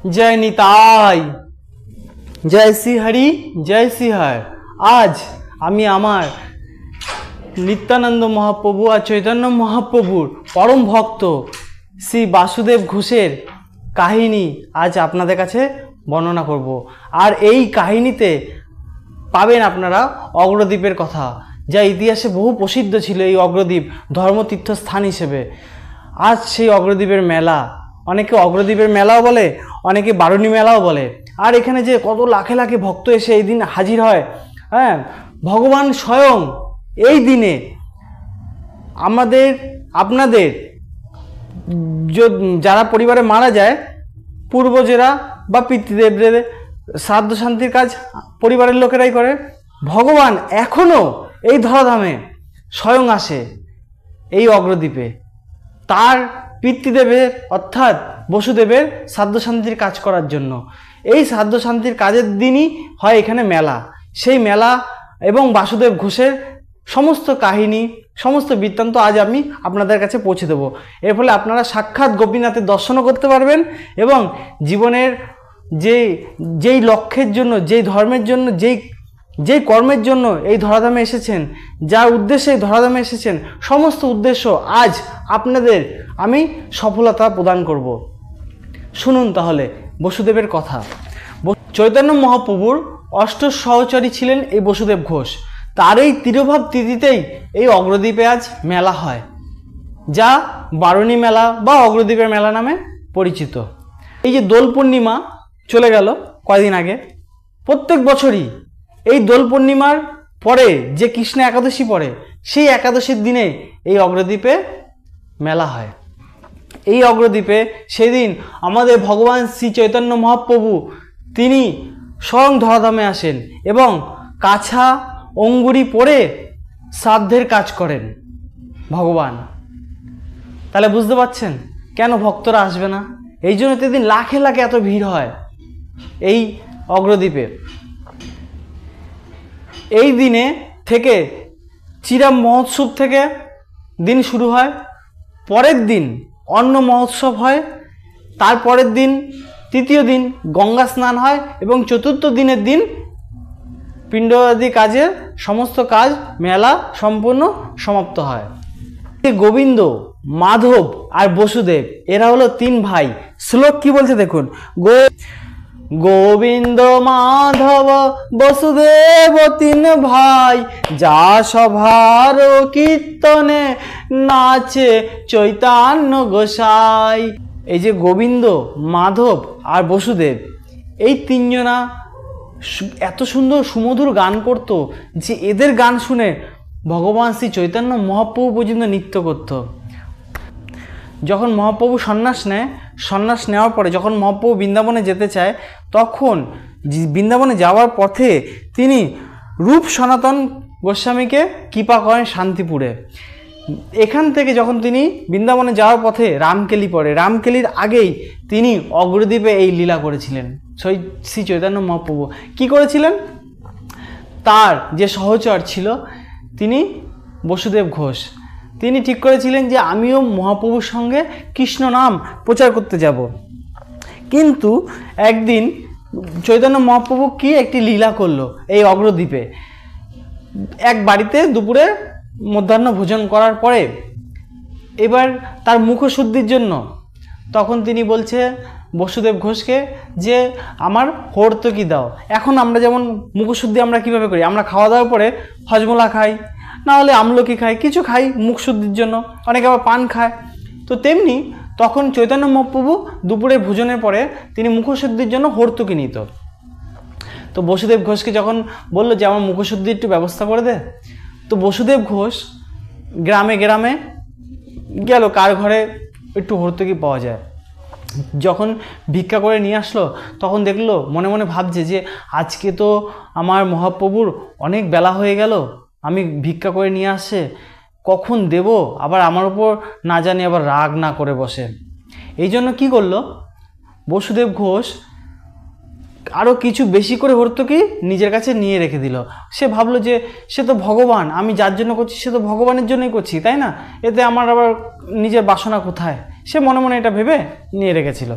जय निताई, जय श्री हरि, जय श्री हर। आज आमी आमार नित्यानंद महाप्रभु और चैतन्य महाप्रभुर परम भक्त श्री वासुदेव घोषेर काहिनी आज आपनादेर काछे बर्णना करब। और এই কাহিনীতে পাবেন আপনারা অগ্রদ্বীপের কথা, যা ইতিহাসে বহু প্রসিদ্ধ ছিল। এই অগ্রদ্বীপ ধর্মতীর্থ স্থান হিসেবে আজ সেই অগ্রদ্বীপের মেলা, অনেকে অগ্রদ্বীপের মেলাও বলে, অনেকে বারুণী মেলাও বলে। আর এখানে যে কত লাখে লাখে ভক্ত এসে এই দিন হাজির হয়, হ্যাঁ, ভগবান স্বয়ং এই দিনে আমাদের আপনাদের যারা পরিবারে মারা যায় পূর্বজেরা বা পিতৃদেবদের শ্রাদ্ধ শান্তির কাজ পরিবারের লোকেরাই করে। ভগবান এখনো এই ধরাধামে স্বয়ং আসে এই অগ্রদ্বীপে তার পিতৃদেবের অর্থাৎ বসুদেবের শ্রাদ্ধ শান্তির কাজ করার জন্য। এই শ্রাদ্ধ শান্তির কাজের দিনই হয় এখানে মেলা। সেই মেলা এবং বাসুদেব ঘোষের সমস্ত কাহিনী, সমস্ত বৃত্তান্ত আজ আমি আপনাদের কাছে পৌঁছে দেব। এর ফলে আপনারা সাক্ষাৎ গোপীনাথের দর্শনও করতে পারবেন এবং জীবনের যেই লক্ষ্যের জন্য, যেই ধর্মের জন্য, যেই কর্মের জন্য এই ধরাধামে এসেছেন, যার উদ্দেশ্যে এই ধরাধামে এসেছেন, সমস্ত উদ্দেশ্য আজ আপনাদের আমি সফলতা প্রদান করব। শুনুন তাহলে বসুদেবের কথা। চৈতন্য মহাপ্রভুর অষ্ট সহচরী ছিলেন এই বসুদেব ঘোষ। তার এই তিরোভাব তিথিতেই এই অগ্রদ্বীপে আজ মেলা হয়, যা বারুণী মেলা বা অগ্রদ্বীপের মেলা নামে পরিচিত। এই যে দোল পূর্ণিমা চলে গেল কয়দিন আগে, প্রত্যেক বছরই এই দোল পূর্ণিমার পরে যে কৃষ্ণ একাদশী পড়ে, সেই একাদশীর দিনে এই অগ্রদ্বীপে মেলা হয়। এই অগ্রদ্বীপে সেদিন আমাদের ভগবান শ্রী চৈতন্য মহাপ্রভু তিনি স্বয়ং ধরাধামে আসেন এবং কাছা অঙ্গুরি পরে শ্রাদ্ধের কাজ করেন ভগবান। তাহলে বুঝতে পারছেন কেন ভক্তরা আসবে না। এই জন্য সেদিন লাখে লাখে এত ভিড় হয় এই অগ্রদ্বীপে। এই দিনে থেকে চিরা মহোৎসব থেকে দিন শুরু হয়। পরের দিন অন্ন মহোৎসব হয়, তারপরের দিন তৃতীয় দিন গঙ্গা স্নান হয় এবং চতুর্থ দিনের দিন পিণ্ডাদি কাজের সমস্ত কাজ মেলা সম্পূর্ণ সমাপ্ত হয়। গোবিন্দ, মাধব আর বসুদেব এরা হলো তিন ভাই। শ্লোক কি বলছে দেখুন, গোবিন্দ মাধব বসুদেব তিন ভাই, যা সভার কীর্তনে নাচে চৈতন্য গোসাই। এই যে গোবিন্দ, মাধব আর বসুদেব, এই তিনজনা এত সুন্দর সুমধুর গান করত যে এদের গান শুনে ভগবান শ্রী চৈতন্য মহাপ্রভু পর্যন্ত নৃত্য করত। যখন মহাপ্রভু সন্ন্যাস নেয়, সন্ন্যাস নেওয়ার পরে যখন মহাপ্রভু বৃন্দাবনে যেতে চায়, তখন বৃন্দাবনে যাওয়ার পথে তিনি রূপ সনাতন গোস্বামীকে কৃপা করেন শান্তিপুরে। এখান থেকে যখন তিনি বৃন্দাবনে যাওয়ার পথে রামকেলি পড়ে, রামকেলির আগেই তিনি অগ্রদ্বীপে এই লীলা করেছিলেন। শ্রী চৈতন্য মহাপ্রভু কি করেছিলেন, তার যে সহচর ছিল তিনি বসুদেব ঘোষ, তিনি ঠিক করেছিলেন যে আমিও মহাপ্রভুর সঙ্গে কৃষ্ণ নাম প্রচার করতে যাব। কিন্তু একদিন চৈতন্য মহাপ্রভু কি একটি লীলা করলো এই অগ্রদ্বীপে। এক বাড়িতে দুপুরে মধ্যাহ্ন ভোজন করার পরে এবার তার মুখশুদ্ধির জন্য তখন তিনি বলছে বসুদেব ঘোষকে যে আমার হর্তকি দাও। এখন আমরা যেমন মুখশুদ্ধি আমরা কিভাবে করি, আমরা খাওয়া দাওয়ার পরে হজমোলা খাই, না হলে আমলকি খাই, কিছু খাই মুখশুদ্ধির জন্য, অনেকে আবার পান খায়। তো তেমনি তখন চৈতন্য মহাপ্রভু দুপুরে ভোজনের পরে তিনি মুখশুদ্ধির জন্য হর্তকি নিত। তো বসুদেব ঘোষকে যখন বললো যে আমার মুখশুদ্ধির একটু ব্যবস্থা করে দে, তো বসুদেব ঘোষ গ্রামে গ্রামে গেল কার ঘরে একটু হর্তকি পাওয়া যায়। যখন ভিক্ষা করে নিয়ে আসলো তখন দেখলো, মনে মনে ভাবছে যে আজকে তো আমার মহাপ্রভুর অনেক বেলা হয়ে গেল, আমি ভিক্ষা করে নিয়ে আসছে, কখন দেব, আবার আমার উপর না জানি আবার রাগ না করে বসে। এই জন্য কী করলো বসুদেব ঘোষ, আরও কিছু বেশি করে হর্তকি নিজের কাছে নিয়ে রেখে দিল। সে ভাবলো যে সে তো ভগবান, আমি যার জন্য করছি সে তো ভগবানের জন্যই করছি, তাই না, এতে আমার আবার নিজের বাসনা কোথায়, সে মনে মনে এটা ভেবে নিয়ে রেখেছিল।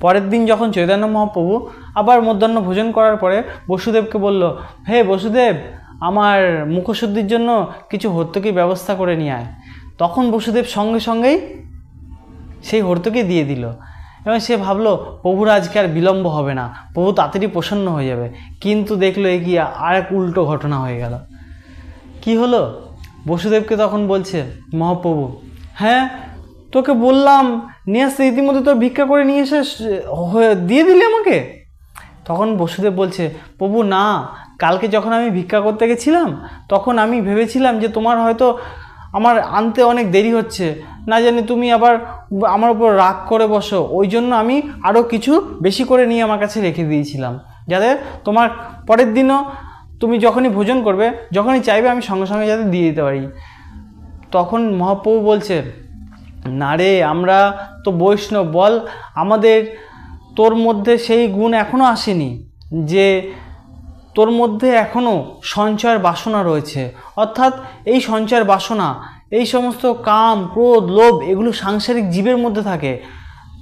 পরের দিন যখন চৈতন্য মহাপ্রভু আবার মধ্যাহ্ন ভোজন করার পরে বসুদেবকে বলল, হে বসুদেব, আমার মুখশুদ্ধির জন্য কিছু হর্তুকি ব্যবস্থা করে নিয়ে আয়। তখন বসুদেব সঙ্গে সঙ্গেই সেই হর্তুকি দিয়ে দিল এবং সে ভাবলো প্রভুর আজকে আর বিলম্ব হবে না, প্রভু তাড়াতাড়ি প্রসন্ন হয়ে যাবে। কিন্তু দেখলো এগিয়ে আর এক উল্টো ঘটনা হয়ে গেল। কি হলো? বসুদেবকে তখন বলছে মহাপ্রভু, হ্যাঁ তোকে বললাম নিয়ে আসতে, ইতিমধ্যে তোর ভিক্ষা করে নিয়ে এসে দিয়ে দিলি আমাকে। তখন বসুদেব বলছে, প্রভু না, কালকে যখন আমি ভিক্ষা করতে গেছিলাম তখন আমি ভেবেছিলাম যে তোমার হয়তো আমার আনতে অনেক দেরি হচ্ছে, না জানি তুমি আবার আমার উপর রাগ করে বসো, ওই জন্য আমি আরও কিছু বেশি করে নিয়ে আমার কাছে রেখে দিয়েছিলাম, যাতে তোমার পরের দিনও তুমি যখনই ভোজন করবে, যখনই চাইবে আমি সঙ্গে সঙ্গে যাতে দিয়ে দিতে পারি। তখন মহাপ্রভু বলছে, না রে, আমরা তো বৈষ্ণব, বল আমাদের তোর মধ্যে সেই গুণ এখনও আসেনি যে তোর মধ্যে এখনও সঞ্চয়ের বাসনা রয়েছে। অর্থাৎ এই সঞ্চয়ের বাসনা, এই সমস্ত কাম, ক্রোধ, লোভ, এগুলো সাংসারিক জীবের মধ্যে থাকে।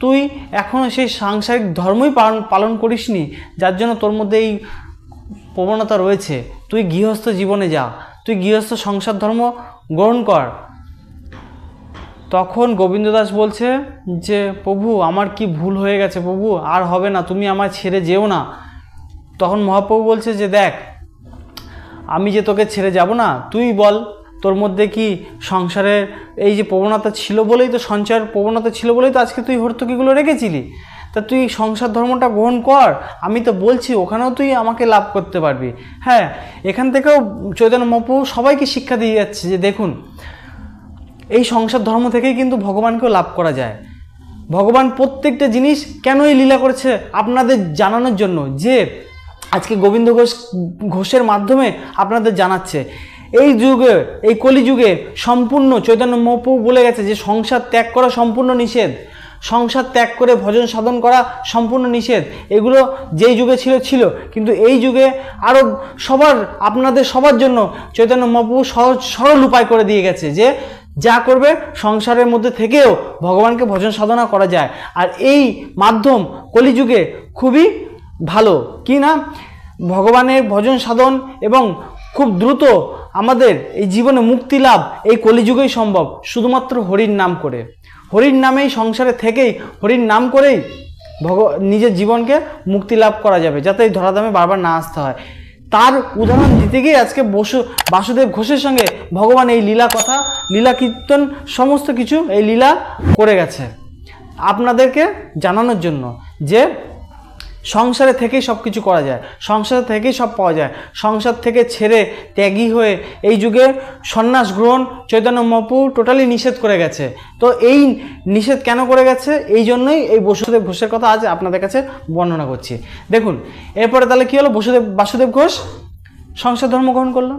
তুই এখনও সেই সাংসারিক ধর্মই পালন করিসনি, যার জন্য তোর মধ্যে এই প্রবণতা রয়েছে। তুই গৃহস্থ জীবনে যা, তুই গৃহস্থ সংসার ধর্ম গ্রহণ কর। তখন গোবিন্দ দাস বলছে যে প্রভু আমার কি ভুল হয়ে গেছে, প্রভু আর হবে না, তুমি আমায় ছেড়ে যেও না। তখন মহাপ্রভু বলছে যে দেখ, আমি যে তোকে ছেড়ে যাব না, তুই বল তোর মধ্যে কি সংসারের এই যে প্রবণতা ছিল বলেই তো, সঞ্চয়ের প্রবণতা ছিল বলেই তো আজকে তুই হর্তুকিগুলো রেখেছিলি। তা তুই সংসার ধর্মটা গ্রহণ কর, আমি তো বলছি ওখানেও তুই আমাকে লাভ করতে পারবি। হ্যাঁ, এখান থেকেও চৈতন্য মহাপ্রভু সবাইকে শিক্ষা দিয়ে যাচ্ছে যে দেখুন, এই সংসার ধর্ম থেকেই কিন্তু ভগবানকেও লাভ করা যায়। ভগবান প্রত্যেকটা জিনিস কেনই লীলা করেছে আপনাদের জানানোর জন্য, যে আজকে গোবিন্দ ঘোষের মাধ্যমে আপনাদের জানাচ্ছে। এই যুগে, এই কলিযুগে সম্পূর্ণ চৈতন্য মহাপ্রভু বলে গেছে যে সংসার ত্যাগ করা সম্পূর্ণ নিষেধ, সংসার ত্যাগ করে ভজন সাধন করা সম্পূর্ণ নিষেধ। এগুলো যেই যুগে ছিল, কিন্তু এই যুগে আরও আপনাদের সবার জন্য চৈতন্য মহাপ্রভু সহজ সরল উপায় করে দিয়ে গেছে যে যা করবে সংসারের মধ্যে থেকেও ভগবানকে ভজন সাধনা করা যায়। আর এই মাধ্যম কলিযুগে খুবই ভালো, কি না, ভগবানের ভজন সাধন এবং খুব দ্রুত আমাদের এই জীবনে মুক্তি লাভ এই কলিযুগেই সম্ভব, শুধুমাত্র হরির নাম করে। হরির নামেই সংসারে থেকেই, হরির নাম করেই নিজের জীবনকে মুক্তি লাভ করা যাবে, যাতে এই ধরাধামে বারবার না আসতে হয়। তার উদাহরণ দিতে গিয়ে আজকে বাসুদেব ঘোষের সঙ্গে ভগবান এই লীলা কথা, লীলা কীর্তন সমস্ত কিছু এই লীলা করে গেছে আপনাদেরকে জানানোর জন্য যে সংসারে থেকেই সব কিছু করা যায়, সংসার থেকেই সব পাওয়া যায়। সংসার থেকে ছেড়ে ত্যাগী হয়ে এই যুগে সন্ন্যাস গ্রহণ চৈতন্য মহাপ্রভু টোটালি নিষেধ করে গেছে। তো এই নিষেধ কেন করে গেছে, এই জন্যই এই বসুদেব ঘোষের কথা আজ আপনাদের কাছে বর্ণনা করছি। দেখুন এরপরে তাহলে কী হলো, বাসুদেব ঘোষ সংসার ধর্ম গ্রহণ করলো।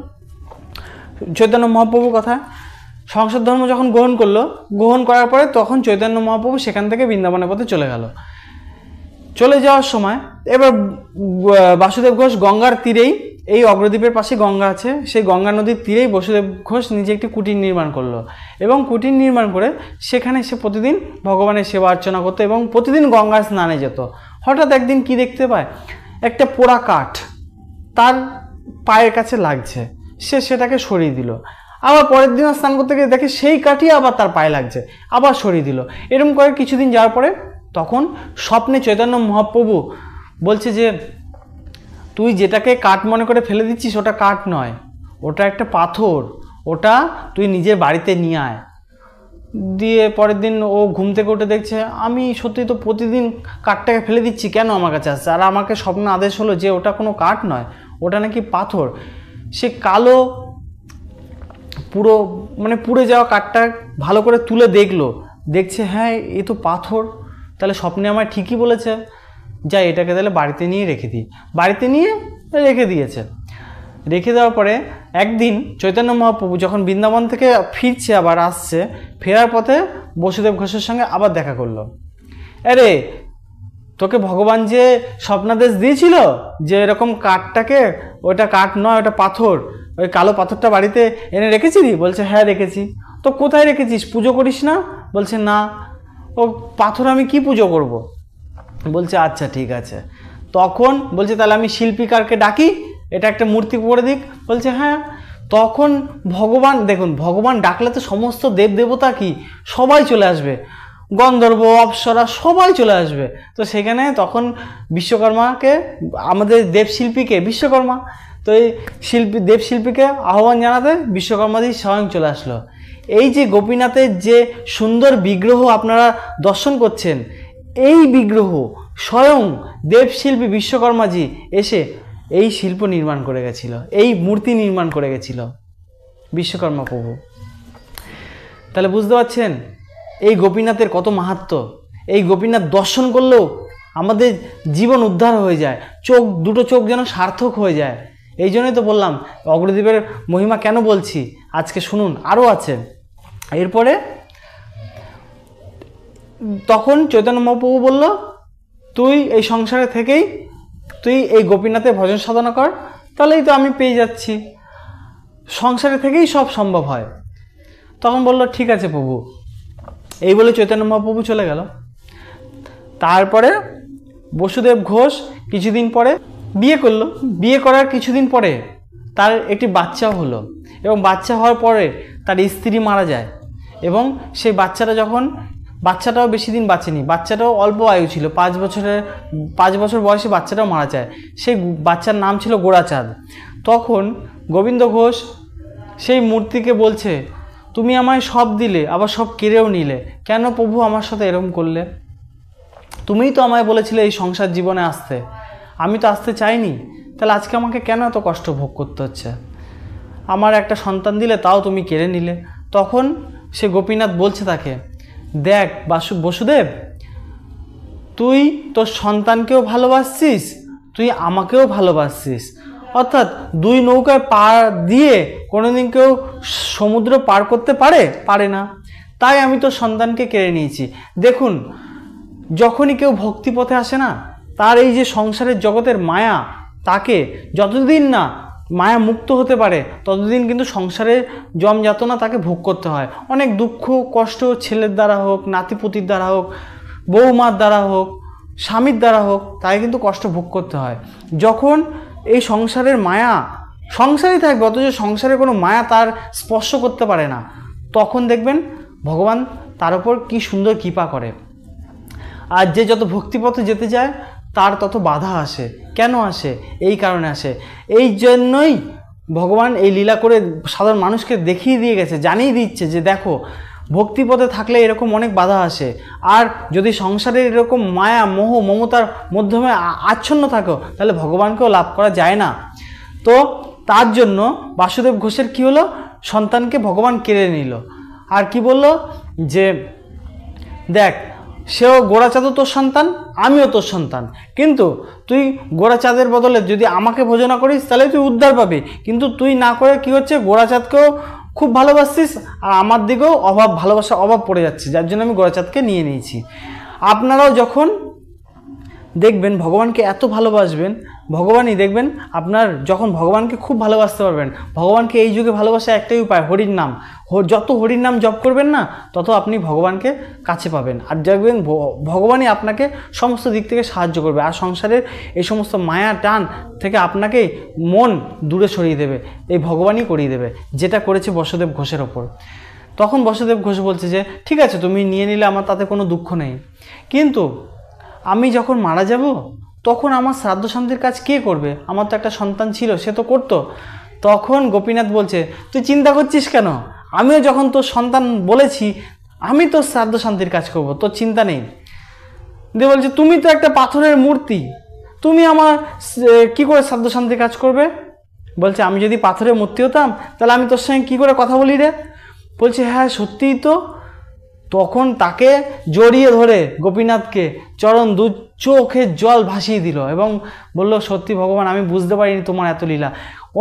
চৈতন্য মহাপ্রভুর কথা, সংসার ধর্ম যখন গ্রহণ করার পরে তখন চৈতন্য মহাপ্রভু সেখান থেকে বৃন্দাবনের পথে চলে গেল। চলে যাওয়ার সময় এবার বাসুদেব ঘোষ গঙ্গার তীরেই, এই অগ্রদ্বীপের পাশে গঙ্গা আছে, সেই গঙ্গা নদীর তীরেই বসুদেব ঘোষ নিজে একটি কুটির নির্মাণ করলো এবং কুটির নির্মাণ করে সেখানে সে প্রতিদিন ভগবানের সেবা অর্চনা করতো এবং প্রতিদিন গঙ্গায় স্নানে যেত। হঠাৎ একদিন কি দেখতে পায়, একটা পোড়া কাঠ তার পায়ের কাছে লাগছে, সে সেটাকে সরিয়ে দিল। আবার পরের দিন স্নান করতে গিয়ে দেখে সেই কাঠই আবার তার পায়ে লাগছে, আবার সরিয়ে দিল। এরকম করে কিছুদিন যাওয়ার পরে তখন স্বপ্নে চৈতন্য মহাপ্রভু বলছে যে তুই যেটাকে কাঠ মনে করে ফেলে দিচ্ছিস ওটা কাঠ নয়, ওটা একটা পাথর, ওটা তুই নিজের বাড়িতে নিয়ে আয়। দিয়ে পরের দিন ও ঘুম থেকে উঠে দেখছে আমি সত্যি তো প্রতিদিন কাঠটাকে ফেলে দিচ্ছি, কেন আমার কাছে আসছে? আর আমাকে স্বপ্ন আদেশ হলো যে ওটা কোনো কাঠ নয়, ওটা নাকি পাথর। সে কালো পুড়ে যাওয়া কাঠটা ভালো করে তুলে দেখছে হ্যাঁ এ তো পাথর, তাহলে স্বপ্নে আমায় ঠিকই বলেছে, যাই এটাকে তাহলে বাড়িতে নিয়ে রেখে দিই। বাড়িতে নিয়ে রেখে দিয়েছে। রেখে দেওয়ার পরে একদিন চৈতন্য মহাপ্রভু যখন বৃন্দাবন থেকে ফিরছে, আবার আসছে, ফেরার পথে বসুদেব ঘোষের সঙ্গে আবার দেখা করলো। আরে তোকে ভগবান যে স্বপ্নাদেশ দিয়েছিল যে এরকম কাঠটাকে, ওটা কাঠ নয় ওটা পাথর, ওই কালো পাথরটা বাড়িতে এনে রেখেছিলি? বলছে হ্যাঁ রেখেছি। তো কোথায় রেখেছিস, পুজো করিস না? বলছে না, ও পাথর আমি কি পুজো করব? বলছে আচ্ছা ঠিক আছে। তখন বলছে তাহলে আমি শিল্পীকারকে ডাকি, এটা একটা মূর্তি করে দিক। বলছে হ্যাঁ। তখন ভগবান, দেখুন ভগবান ডাকলে তো সমস্ত দেবদেবতা কি সবাই চলে আসবে, গন্ধর্ব অপ্সরা সবাই চলে আসবে। তো সেখানে তখন বিশ্বকর্মাকে, আমাদের দেবশিল্পীকে বিশ্বকর্মা, তো এই দেবশিল্পীকে আহ্বান জানাতে বিশ্বকর্মাদি স্বয়ং চলে আসলো। এই যে গোপীনাথের যে সুন্দর বিগ্রহ আপনারা দর্শন করছেন, এই বিগ্রহ স্বয়ং দেবশিল্পী বিশ্বকর্মাজি এসে এই শিল্প নির্মাণ করে গেছিল, এই মূর্তি নির্মাণ করে গেছিল বিশ্বকর্মা প্রভু। তাহলে বুঝতে পারছেন এই গোপীনাথের কত মাহাত্ম্য। এই গোপীনাথ দর্শন করলেও আমাদের জীবন উদ্ধার হয়ে যায়, দুটো চোখ যেন সার্থক হয়ে যায়। এই জন্যই তো বললাম অগ্রদ্বীপের মহিমা কেন বলছি, আজকে শুনুন, আরও আছে। এরপরে তখন চৈতন্য মহাপ্রভু বলল, তুই এই সংসারে থেকেই তুই এই গোপীনাথের ভজন সাধনা কর, তাহলেই তো আমি পেয়ে যাচ্ছি, সংসারে থেকেই সব সম্ভব হয়। তখন বলল ঠিক আছে প্রভু। এই বলে চৈতন্য মহাপ্রভু চলে গেল। তারপরে বসুদেব ঘোষ কিছুদিন পরে বিয়ে করলো। বিয়ে করার কিছুদিন পরে তার একটি বাচ্চাও হলো, এবং বাচ্চা হওয়ার পরে তার স্ত্রী মারা যায়। এবং সেই বাচ্চাটাও বেশি দিন বাঁচেনি, বাচ্চাটাও অল্প আয়ু ছিল, 5 বছর বয়সে বাচ্চাটাও মারা যায়। সেই বাচ্চার নাম ছিল গোরাচাঁদ। তখন গোবিন্দ ঘোষ সেই মূর্তিকে বলছে, তুমি আমায় সব দিলে আবার সব কেড়েও নিলে, কেন প্রভু আমার সাথে এরকম করলে? তুমিই তো আমায় বলেছিলে এই সংসার জীবনে আসতে, আমি তো আসতে চাইনি, তাহলে আজকে আমাকে কেন এত কষ্ট ভোগ করতে হচ্ছে? আমার একটা সন্তান দিলে তাও তুমি কেড়ে নিলে। তখন সে গোপীনাথ বলছে তাকে, দেখ বসুদেব, তুই তোর সন্তানকেও ভালোবাসছিস, তুই আমাকেও ভালোবাসছিস, অর্থাৎ দুই নৌকায় পার দিয়ে কোনোদিন কেউ সমুদ্র পার করতে পারে না, তাই আমি তোর সন্তানকে কেড়ে নিয়েছি। দেখুন, যখনই কেউ ভক্তিপথে আসে না, তার এই যে সংসারের জগতের মায়া, তাকে যতদিন না মায়া মুক্ত হতে পারে ততদিন কিন্তু সংসারে জমযাতনা তাকে ভোগ করতে হয়। অনেক দুঃখ কষ্ট ছেলের দ্বারা হোক, নাতিপুতির দ্বারা হোক, বৌমার দ্বারা হোক, স্বামীর দ্বারা হোক, তাই কিন্তু কষ্ট ভোগ করতে হয়। যখন এই সংসারের মায়া সংসারই থাকবে, অথচ সংসারে কোনো মায়া তার স্পর্শ করতে পারে না, তখন দেখবেন ভগবান তার উপর কি সুন্দর কৃপা করে। আর যে যত ভক্তিপথে যেতে যায় তার তত বাধা আসে। কেন আসে? এই কারণে আসে। এই জন্যই ভগবান এই লীলা করে সাধারণ মানুষকে দেখিয়ে দিয়ে গেছে, জানিয়ে দিচ্ছে যে দেখো, ভক্তিপথে থাকলে এরকম অনেক বাধা আসে। আর যদি সংসারের এরকম মায়া মোহ মমতার মাধ্যমে আচ্ছন্ন থাকো, তাহলে ভগবানকেও লাভ করা যায় না। তো তার জন্য বাসুদেব ঘোষের কি হলো, সন্তানকে ভগবান কেড়ে নিল। আর কি বলল যে দেখ, সেও গোরাচাঁদও তোর সন্তান, আমিও তোর সন্তান, কিন্তু তুই গোরাচাঁদের বদলে যদি আমাকে ভোজনা করিস তাহলে তুই উদ্ধার পাবি, কিন্তু তুই না করে কি হচ্ছে, গোরাচাঁদকেও খুব ভালোবাসছিস আর আমার দিকেও ভালোবাসার অভাব পড়ে যাচ্ছে, যার জন্য আমি গোরাচাঁদকে নিয়ে নিয়েছি। আপনারাও যখন দেখবেন ভগবানকে এত ভালোবাসবেন, ভগবানই দেখবেন আপনার যখন ভগবানকে খুব ভালোবাসতে পারবেন। ভগবানকে এই যুগে ভালোবাসা একটাই উপায়, হরির নাম। যত হরির নাম জপ করবেন না, তত আপনি ভগবানকে কাছে পাবেন। আর দেখবেন ভগবানই আপনাকে সমস্ত দিক থেকে সাহায্য করবে, আর সংসারের এই সমস্ত মায়া টান থেকে আপনাকে মন দূরে সরিয়ে দেবে, এই ভগবানই করিয়ে দেবে, যেটা করেছে বসুদেব ঘোষের ওপর। তখন বসুদেব ঘোষ বলছে যে ঠিক আছে, তুমি নিয়ে নিলে আমার তাতে কোনো দুঃখ নেই, কিন্তু আমি যখন মারা যাব তখন আমার শ্রাদ্ধ শান্তির কাজ কে করবে? আমার তো একটা সন্তান ছিল, সে তো করতো। তখন গোপীনাথ বলছে, তুই চিন্তা করছিস কেন? আমিও যখন তোর সন্তান বলেছি, আমি তোর শ্রাদ্ধ শান্তির কাজ করব, তোর চিন্তা নেই। দিয়ে বলছে, তুমি তো একটা পাথরের মূর্তি, তুমি আমার কি করে শ্রাদ্ধ শান্তির কাজ করবে? বলছে, আমি যদি পাথরের মূর্তি হতাম তাহলে আমি তোর সঙ্গে কী করে কথা বলি রে? বলছে, হ্যাঁ সত্যিই তো। তখন তাকে জড়িয়ে ধরে গোপীনাথকে চরণ দু চোখের জল ভাসিয়ে দিল এবং বলল, সত্যি ভগবান, আমি বুঝতে পারিনি তোমার এত লীলা।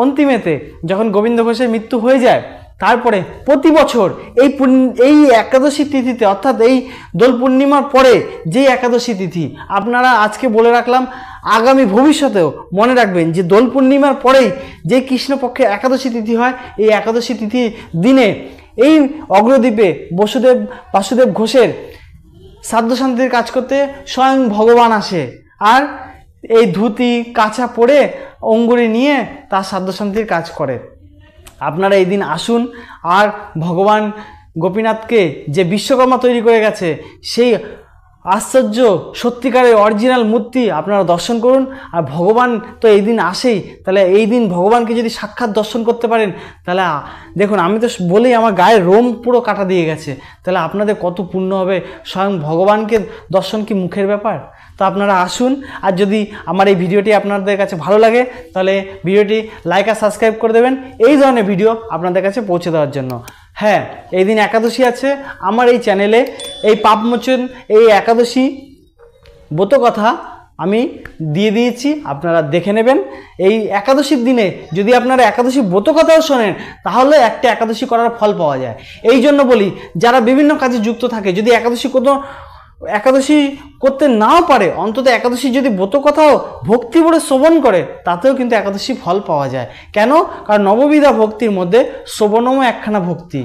অন্তিমেতে যখন গোবিন্দ ঘোষের মৃত্যু হয়ে যায়, তারপরে প্রতি বছর এই একাদশী তিথিতে, অর্থাৎ এই দোল পূর্ণিমার পরে যেই একাদশী তিথি, আপনারা আজকে বলে রাখলাম, আগামী ভবিষ্যতেও মনে রাখবেন যে দোল পূর্ণিমার পরেই যে কৃষ্ণপক্ষে একাদশী তিথি হয়, এই একাদশী তিথি দিনে এই অগ্রদ্বীপে বাসুদেব ঘোষের শ্রাদ্ধ শান্তির কাজ করতে স্বয়ং ভগবান আসে, আর এই ধুতি কাঁচা পরে অঙ্গুরি নিয়ে তার শ্রাদ্ধ শান্তির কাজ করে। আপনারা এই দিন আসুন, আর ভগবান গোপীনাথকে যে বিশ্বকর্মা তৈরি করে গেছে সেই আশ্চর্য সত্যিকারের অরিজিনাল মূর্তি আপনারা দর্শন করুন। আর ভগবান তো এই দিন আসেই, তাহলে এই দিন ভগবানকে যদি সাক্ষাৎ দর্শন করতে পারেন, তাহলে দেখুন আমি তো বলেই আমার গায়ের রোম পুরো কাটা দিয়ে গেছে, তাহলে আপনাদের কত পুণ্য হবে। স্বয়ং ভগবানকে দর্শন কি মুখের ব্যাপার? তো আপনারা আসুন, আর যদি আমার এই ভিডিওটি আপনাদের কাছে ভালো লাগে তাহলে ভিডিওটি লাইক আর সাবস্ক্রাইব করে দেবেন এই ধরনের ভিডিও আপনাদের কাছে পৌঁছে দেওয়ার জন্য। হ্যাঁ, এই দিন একাদশী আছে, আমার এই চ্যানেলে এই পাপমোচন এই একাদশী ব্রতকথা আমি দিয়ে দিয়েছি, আপনারা দেখে নেবেন। এই একাদশীর দিনে যদি আপনারা একাদশী ব্রতকথাও শোনেন তাহলে একটা একাদশী করার ফল পাওয়া যায়। এই জন্য বলি, যারা বিভিন্ন কাজে যুক্ত থাকে, যদি একাদশী করতে নাও পারে, অন্তত একাদশী যদি ব্রতকথাও ভক্তি ভরে শ্রবণ করে তাতেও কিন্তু একাদশী ফল পাওয়া যায়। কেন? কারণ নববিধা ভক্তির মধ্যে শ্রবণমও একখানা ভক্তি,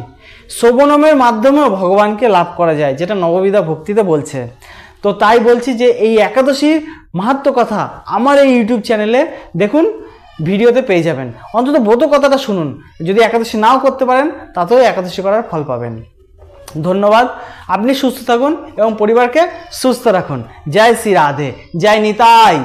শ্রবণমের মাধ্যমেও ভগবানকে লাভ করা যায়, যেটা নববিধা ভক্তিতে বলছে। তো তাই বলছি যে এই একাদশীর মাহাত্ম্য কথা আমার এই ইউটিউব চ্যানেলে দেখুন, ভিডিওতে পেয়ে যাবেন। অন্তত ব্রতকথাটা শুনুন, যদি একাদশী নাও করতে পারেন তাতেও একাদশী করার ফল পাবেন। ধন্যবাদ। আপনি সুস্থ থাকুন এবং পরিবারকে সুস্থ রাখুন। জয় শ্রী রাধে, জয় নিতাই।